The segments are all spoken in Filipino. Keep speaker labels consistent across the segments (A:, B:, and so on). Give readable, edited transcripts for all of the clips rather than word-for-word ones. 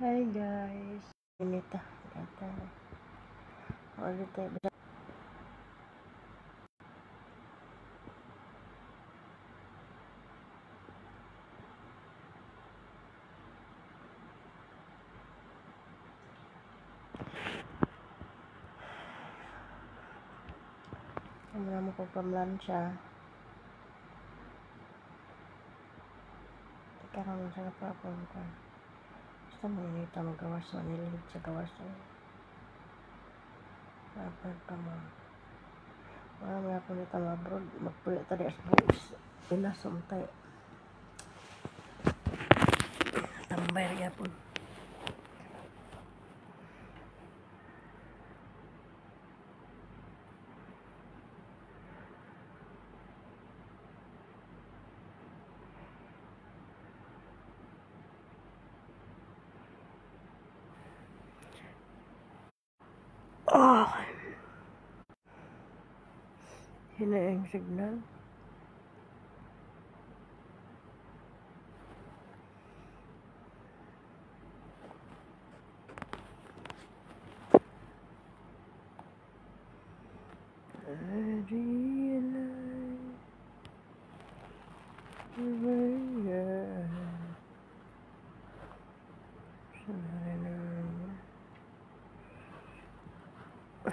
A: Hi guys. Inita. Ito. Ulit tayo. Wala mo ko pamlansya. Teka naman sa kapapon ko. Basta mo inita magawas mo. Nilihid sa gawas mo. Kapag ka mo. Wala mo ako nito abroad. Magpuyo tadi as buhos. Pinasong tayo. Tambay rin po. Oh! Hina yung signal.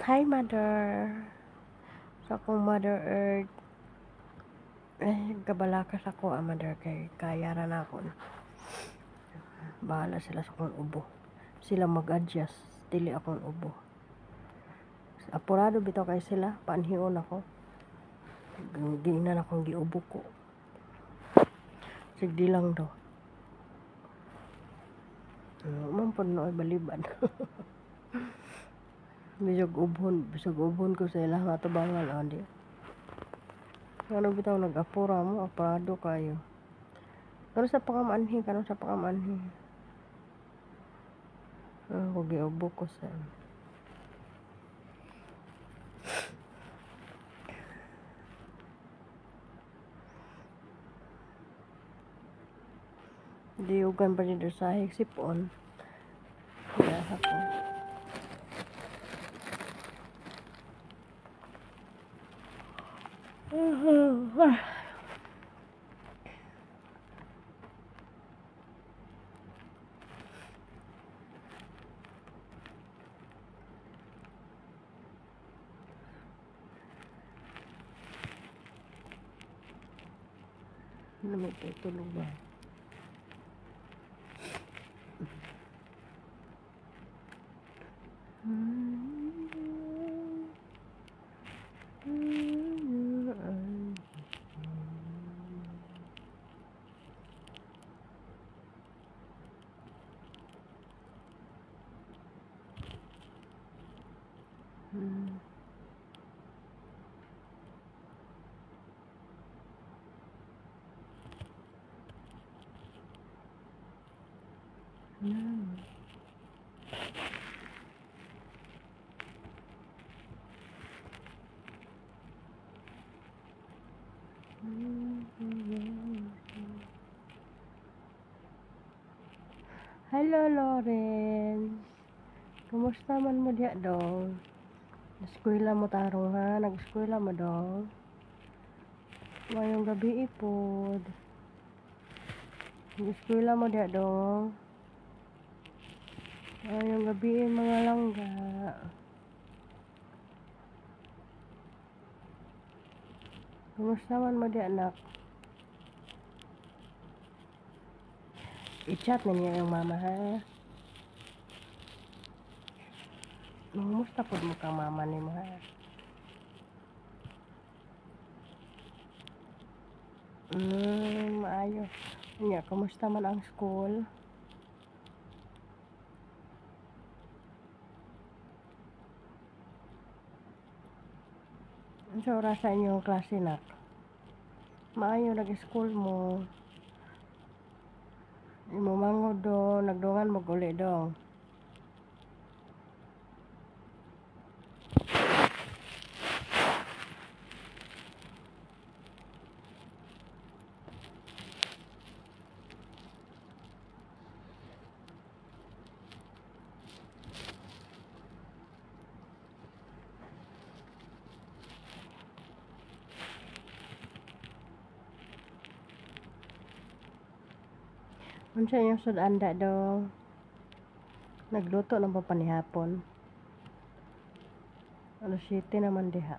A: Hi mother. Sa akong mother earth. Kabalakas ako mother kay kaya na ako. Bahala sila sa akong ubo. Sila mag-adjust. Dili akong ubo. Apurado bitaw kay sila. Panhion ako. Giinan akong giubo ko. Sigdi lang daw. Mampun na ay baliban. Bisog ubon ko sa ilang atubangan andi. Ano bitaw nag-apura mo, apurado kayo. Kano sa pakamanhi. Ako giubo ko sa diugan pa dito sa sipon. Kaya ako. Lamig tayo tulog ba? Hello Lawrence. Kumusta man mo diya dong? Eskwela mo tarong ha? Nag-eskwela mo dong? Ngayong gabi ipod. Nag-eskwela mo diya dong? Ngayong gabi mga langga. Kumusta man mo diya anak? I-chat na niya yung mama ha? Kumusta po mo ka mama ni mo ha? Maayo. Nya, kumusta man ang school? Sa oras sa inyong klase nak? Maayo nag-school mo. Imo mangod do, nagdungan mo uli dong. Unsa yung sud-anda dong? Nagluto na ba panihapon? Alas 7 naman diha.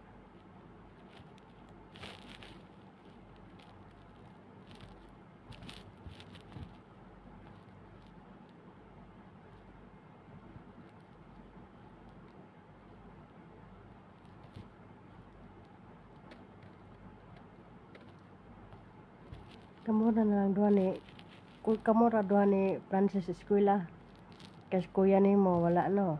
A: Kamu na lang duha ni kamu ra duha ni Francis eskwela. Kasi kuya nimo wala no.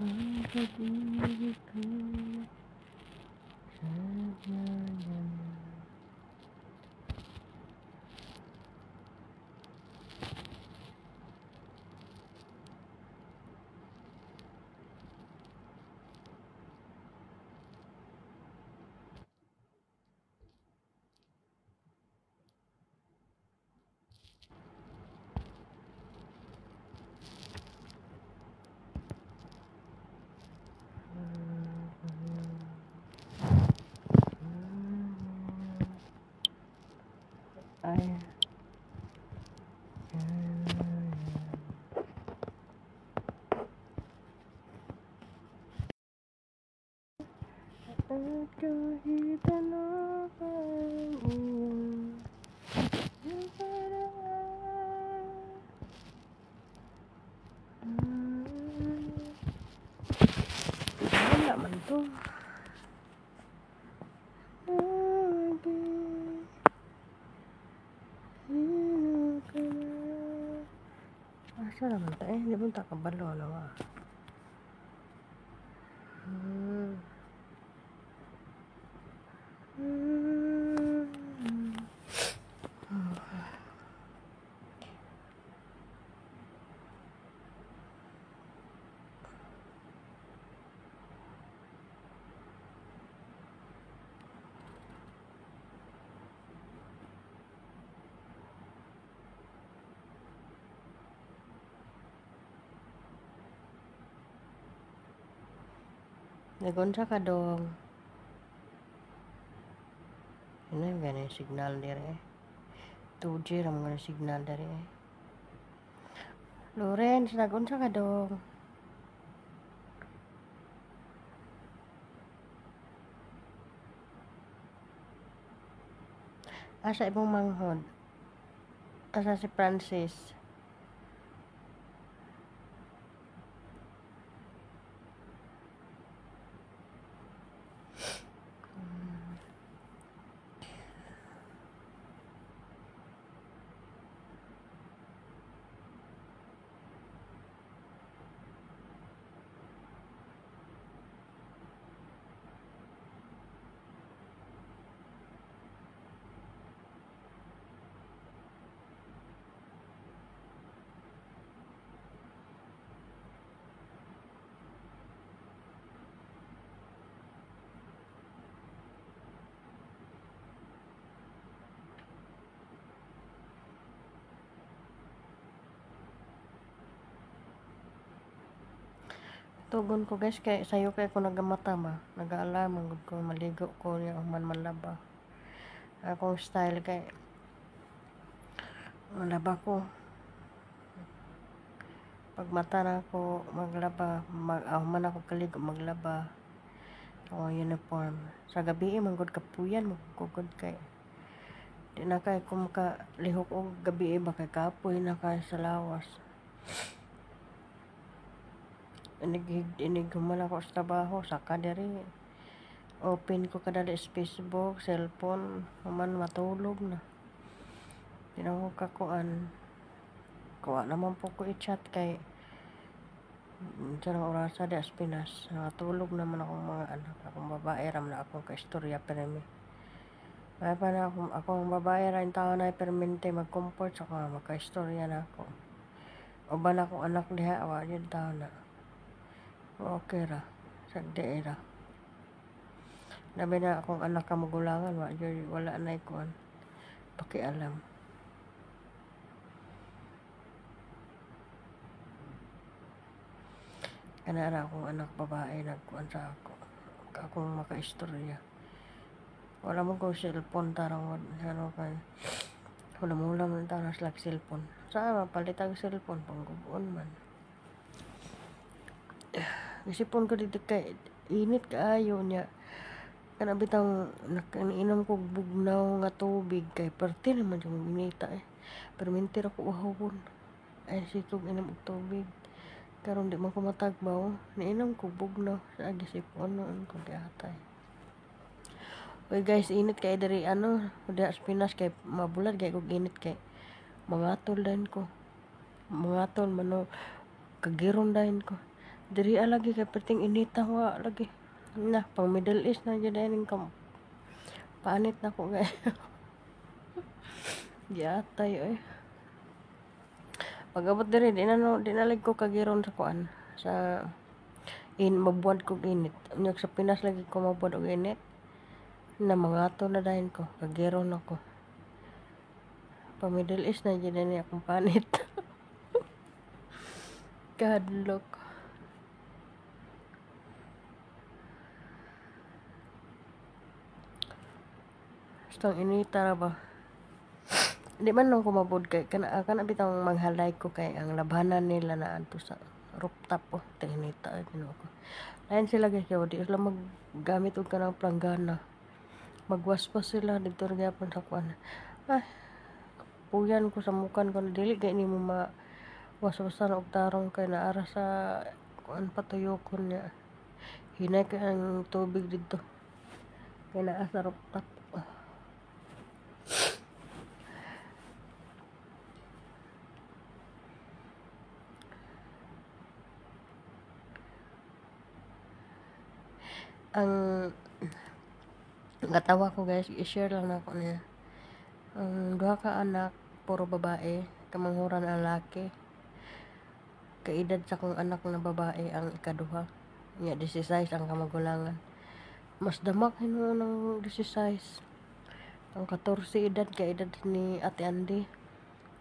A: Ang pag-ibig ko sadyang ay at kahit ano pa ang iyong wala man to. Asa naman ta di ba ta kabalo na wa. Nagunsa ka dong. Ano yung ganyan signal dire? 2G ra mga signal dire. Lawrence, nagunsa ka dong. Asa imong manghod? Asa si Francis? Tugon ko guys kay sayo kay ko nagamata ba. Nag-alarm gud ko maligo ko niya man manlaba. Akong style kay malaba ko. Pag mata na ako maglaba, man ako kaligo maglaba. O uniform. Sa gabi man gud kapuyan mo gud kay di na kay kung makalihok og gabi ba kay kapoy na kay sa lawas. Inig human ako sa trabaho, saka diri open ko kadali sa Facebook, cellphone, human matulog na. Di na ko kakuan. Kuha naman po ko i-chat kay sarang orasa di as Pinas. Natulog naman akong mga anak. Akong babae ram na akong kaistorya permi. May pa na akong babae rin tao na permente mag-comfort sa mga makaistorya na ako. O ba na akong anak diha, awa yun tao na. Okay ra. Sagdi ra. Labi na akong anak kamugulangan, wala na ikuan. Pakialam. kanara akong anak babae nagkuan sa ako akong makaistorya. Wala mo ko cellphone tarang ano kay hula-hula man tarang sila cellphone. Sa mapalit ang cellphone panggubuon man. Isipon ko dito kay init kaayo niya. Kana bitang nakainom ko bugnaw nga tubig kay parte naman yung inita Perminti ra ko uhawon. Ay sikog inom og tubig. Karon di man ko matagbaw, niinom ko bugnaw sa agisipon noon ko giatay. Oy guys, init kay diri diha sa Pinas kay mabulad kay kog init kay mangatol din ko. Mangatol mano kagiron din ko. Diri lagi kay perting inita wa lagi. Na pang Middle East na jud din kam. Panit na ko guys. Giatay Pag-abot diri di na lag ko kagiron sa kuan sa mabuwad ko init. Unya sa Pinas lagi ko mabuwad og init. Na mangato na dahin ko, kagiron ako. Pa Middle East na jud ni akong panit. Kadlok. Stong inita ra ba? Di man nung kumabod kay kana bitang manghalay ko kay ang labanan nila na adto sa rooftop tinita Ginoo ko. Lain sila guys kay di sila maggamit og kanang planggana. Magwaspas sila dito gyapon sa kuan. Puyan ko sa mukan ko dili kay nimo waswasan og tarong kay naara sa kuan patuyokon niya. Hinay kay ang tubig dito. Kay naa sa rooftop. Ang katawa ko guys, i-share lang na ko niya. Ang duha ka anak, puro babae, kamanghuran ang laki. Kaedad sa kong anak na babae ang ikaduha. Nya 16 ang kamagulangan. Mas damak hino ng 16. Ang 14 edad kaedad ni Ate Andy.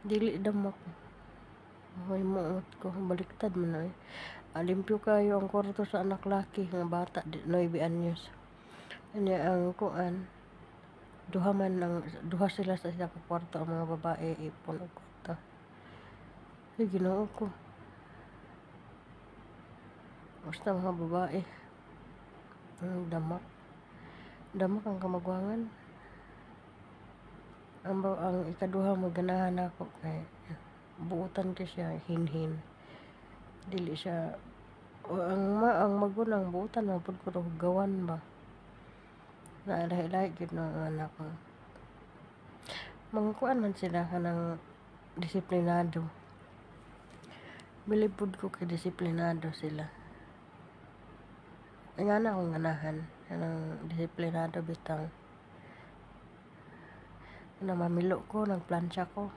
A: Dili damak. May muot ko baliktad man limpyo kayo ang kwarto sa anak laki nga bata 9 anyos. Anya ang kuan duha sila sa isa ka kwarto ang mga babae ipon og kwarto. Ay Ginoo ko. Basta mga babae ang damak ang kamagwangan. Ang ikaduha maganahan ako kay buutan ko siya hinhin. Dili siya ang magulang buutan na pud ko gawan ba. Lahi-lahi gid ng anak ko. Mangkuan man sila kanang disiplinado. Bilibod ko kay disiplinado sila. Nga na akong ganahan kanang disiplinado bitang. Na mamilo ko, nagplansya ko.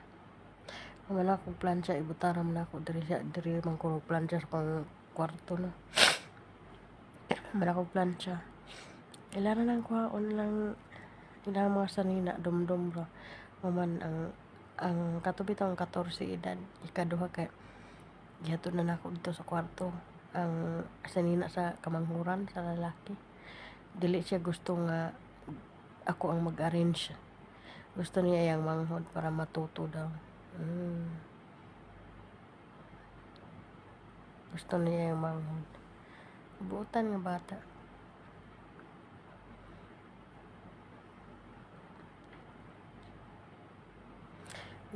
A: Wala akong plansya, ibutara man ako diri man ko plansya sa kong kwarto na. Wala akong plansya. Ilara lang kuhaon lang ilang mga sanina dumdum ra. Maman ang katubit ang 14 edad, ikaduha kay gihatod na nako dito sa kwarto. Ang sanina sa kamanghuran sa lalaki. Dili siya gusto nga ako ang mag-arrange. Gusto niya yang manghod para matuto daw. Gusto niya yung manghod. Buutan nga bata.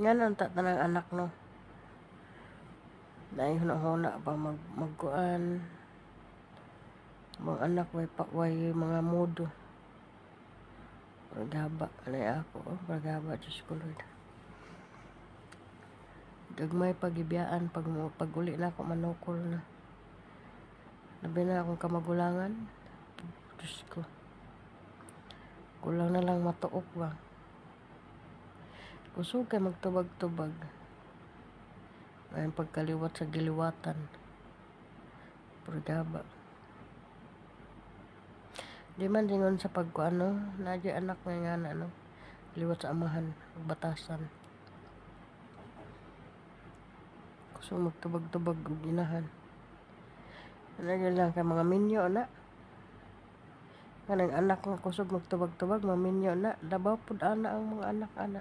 A: Yan ang tatanang anak no. Dahil huna-huna pa magkuan. Mga anak way mga modo. Pagaba. Alay ako. Pagaba. Diyos ko Lord. Gagmay pagibiyaan pag uli na ako manukol na. Labi na akong kamagulangan. Diyos ko. Kulang na lang matuok ba. Kusog kay magtubag-tubag. Ngayon pagkaliwat sa giliwatan. Pagaba. Di man dingon sa pagkuano. Nadya anak nga liwat sa amahan. Batasan. So magtubag-tubag og inahan. Nagyan lang kay mga minyo na. Kanang anak nga kusog magtubag-tubag, mga minyo na. Labaw pud ana ang mga anak ana.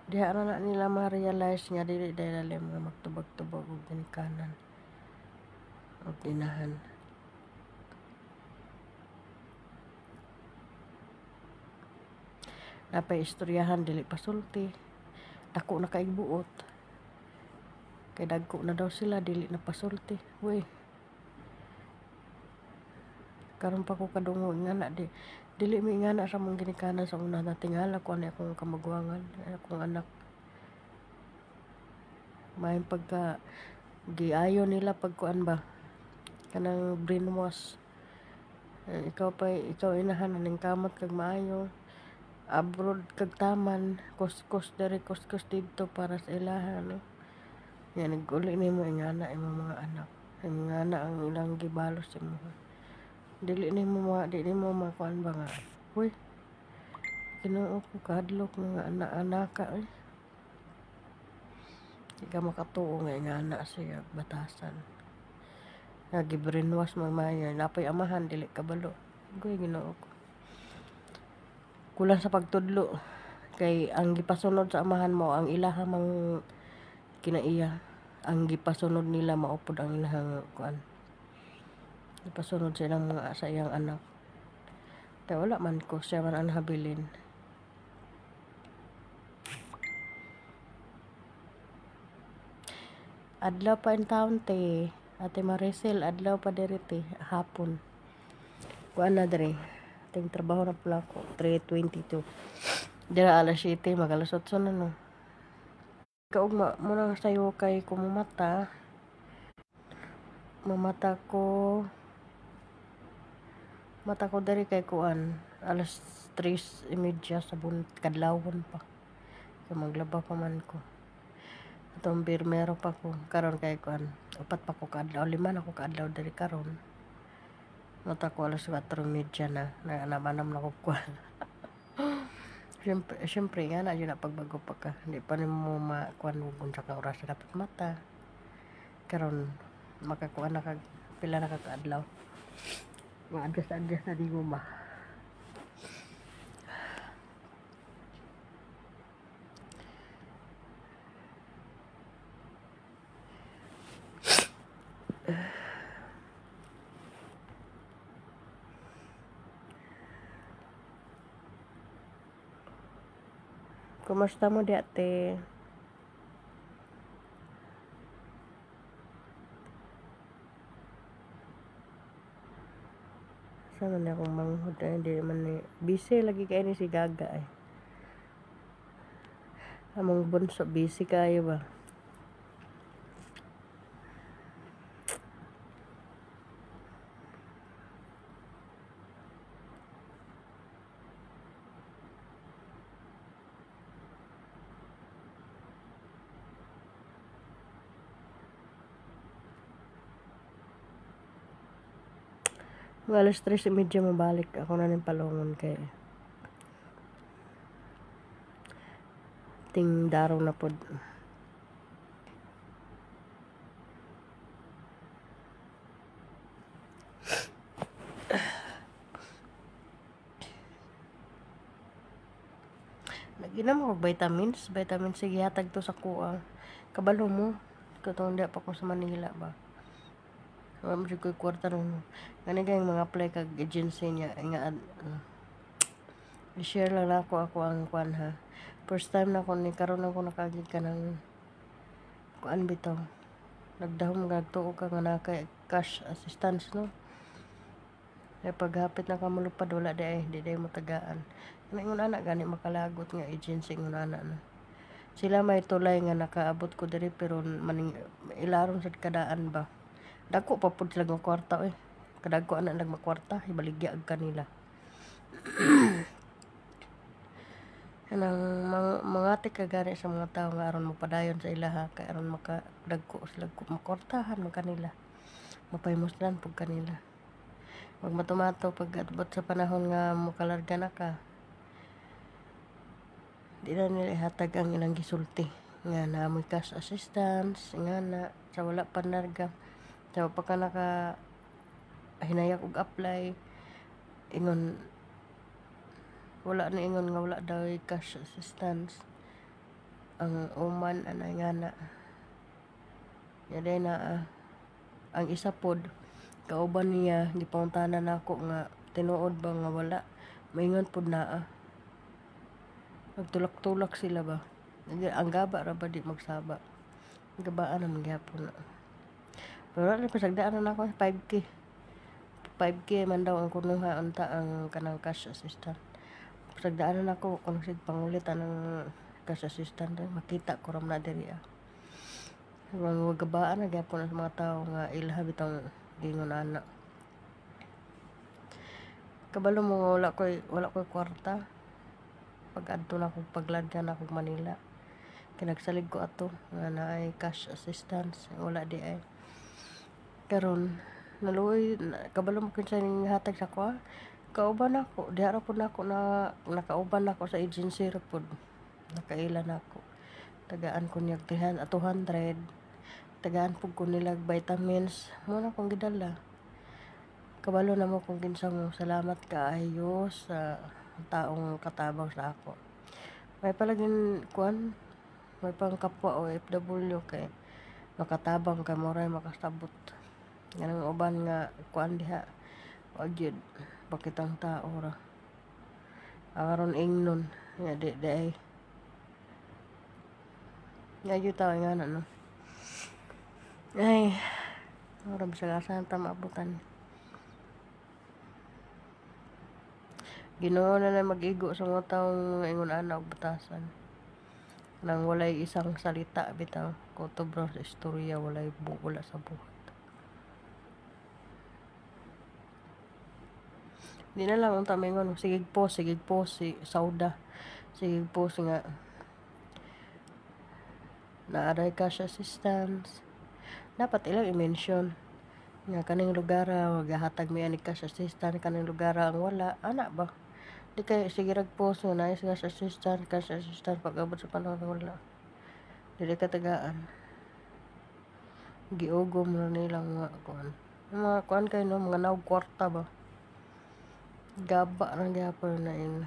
A: Diha na nila ma-realize nga dili dali mga magtubag-tubag og ginikanan. Og inahan. Napay istoryahan dili pasulti. Dako na kay buot. Kay dagko na daw sila dili na pasulti. Uy. Karon pa ko kadungo nga na dili mi nga na sa mong ginikanan sa una natingala ko ani akong kamagwangan, akong anak. May pagka giayo nila pagkuan ba kanang brainwash. Ikaw inahan ning kamot kag maayo. Abroad kag taman, kuskus diri kuskus dito para sa ilaha no. Yan naguli nimo ingana imong mga anak. Ingana ang ilang gibalos imo. Dili nimo makuan ba nga. Uy. Ginoo ko kadlok mga anak-anaka eh. Di ka makatuo nga ingana siya batasan. Nagi-brainwash mamaya. Napay amahan dili kabalo. Uy Ginoo ko. Kulang sa pagtudlo. Kay ang gipasunod sa amahan mo ang ilaha mang kinaiya. Ang gipasunod nila maupod ang ilahang kuan. Gipasunod silang mga sa iyang anak. Kaya wala man ko siya man ang habilin. Adlaw pa in town te. Ate Maricel, adlaw pa diri te. Hapon. Kuan na diri. Ting trabaho na pala ko. 3:22. Dira alas 7. Magalas 8 na no. Kaugma muna sayo kay kumumata. Mamata ko. Mata ko diri kay kuan. Alas 3:30 sa kadlawon pa. So maglaba pa man ko. Atong birmero pa ko. Karon kay kuan. 4 pa ko kaadlaw. 5 na ko kaadlaw diri karon. Mata ko alas 4:30 na. Namanam na ko kuan. Siyempre nga na yun na pagbago pa ka. Hindi pa rin mo makuan mo kung sa oras na dapat mata. Karon makakuan na kag pila na kakaadlaw. Ma-adjust na di mo ba. Kumusta mo di ate? Saan man akong manghod ay hindi man busy lagi kayo ni si Gaga eh. Among bunso busy kayo ba? Alas 3:30 mabalik ako na ng palungon kay ting daraw na pod. Naginam ko vitamins sige hatag to sa kuha. Kabalo mo katong di pa ko sa Manila ba. Wala mo ko kwarta nung ganigay mga apply kag agency niya nga i-share lang ako ang kuan ha. First time na ko ni karon ako nakagid ka ng kuan bitaw. Nagdahom gagtuo ka nga na kay cash assistance no. Kaya paghapit na ka malupad wala di mo tagaan. Ingon ana gani makalagot nga agency ngon ana na. Sila may tulay nga nakaabot ko diri pero maning ilaron sa kadaan ba. Dako pa pud sila nga kwarta eh. Kadagko ana nag makwarta ibaligya ag kanila. Kanang mga ka gani sa mga tao nga aron mapadayon sa ilaha kay aron makadagko sila makwartahan man kanila. Mapaymuslan pug kanila. Wag matumato pag adbot sa panahon nga mokalarga na ka. Di na nila ihatag ang ilang gisulti nga naamoy cash assistance nga na sa wala pa narga So pagka naka hinayak og apply, ingon wala na, ingon nga wala daw cash assistance ang uman anay nga na. Yaday na ang isa pod kauban niya gipangutanan nako nga tinuod ba nga wala, maingon pod naa nagtulak-tulak sila ba. Ang gaba ra ba di magsaba, gabaan naman gyapon na. Pero wala pasagdaan na ako 5K man daw ang kunuha unta ang kanang cash assistant. Pasagdaan na ako kung sig pangulit ang cash assistant makita ko ram na diri mga gabaan na gyapon sa mga tao nga ilha bitang gingon ana. Kabalo mo wala koy kwarta pag adto na akong pagladyan akong Manila, kinagsalig ko ato nga naay cash assistance, wala di ay karon naluoy kabalo mo kinsa ning hatag sa ko kauban ako diha ra pud nako na nakauban nako sa agency ra pud, nakaila nako tagaan ko niya 200, tagaan pud ko nilag vitamins mo na kong gidala. Kabalo na mo kung kinsa mo salamat kaayo sa taong katabang sa ako. May palaging kuan, may pang kapwa OFW kay makatabang kay mo ray makasabot. Ganang uban nga kuan diha wag gyud pakitang tao ra. Aron ingnon nga di ay nga gyud tawo nga no. Ay, ora bisag asa ta maabutan. Ginoo na mag-igo sa mga taong ingon ana og batasan. Nang walay isang salita bitaw kutubro sa istorya, wala sa buhat. Di na lang unta mingon sigig po si Sauda. Sigig po nga naaray cash assistance. Dapat ilang i-mention nga kaning lugar gahatag mi ani cash assistance, kaning lugar ang wala ana ba. Di kay sige rag post nga naay cash assistance pag abot sa panahon wala. Dili ka tagaan. Giugom na nilang mga kuan. Mga kuan kay no mga naog kwarta ba. Gaba ra gyapon na in.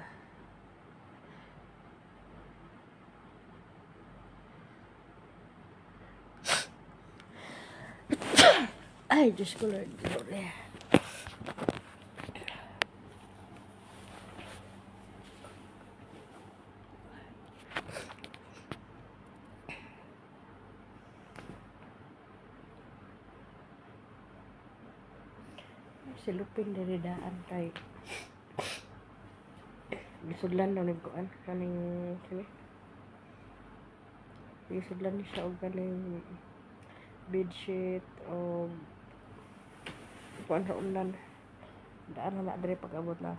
A: Ay, Diyos ko Lord, glory. Silupin dari daan kay gisudlan daw nagkuan kaning sini. Gisudlan ni siya og kaning bedsheet o kuan sa ulan. Daan na diri pag abot na.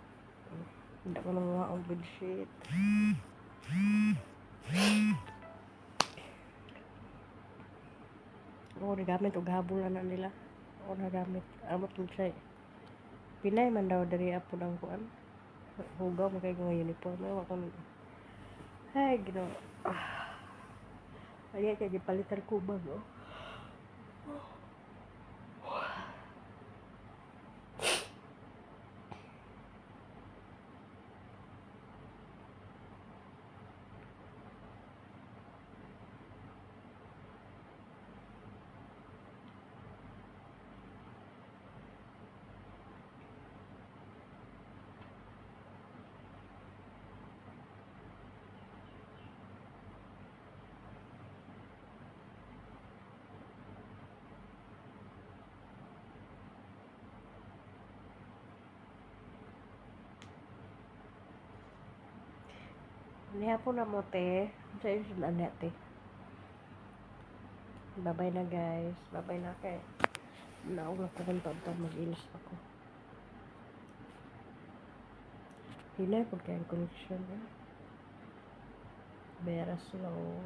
A: Hindi ko nang mga og bedsheet. O nagamit og habulan na nila. O nagamit amot kung siya. Pinay man daw dari apo ng kuan. Hugaw mo kay mga uniform. Ewan ko. Ay, Ginoo. Ay, kaya gipalitan ko ba, no? Niya po na mo, te. Sa iyo sila na, te. Bye-bye na, guys. Bye-bye na, kay. Naog na ko kung taon mag-ilis ako. Hinay po kayang connection, eh. Very slow.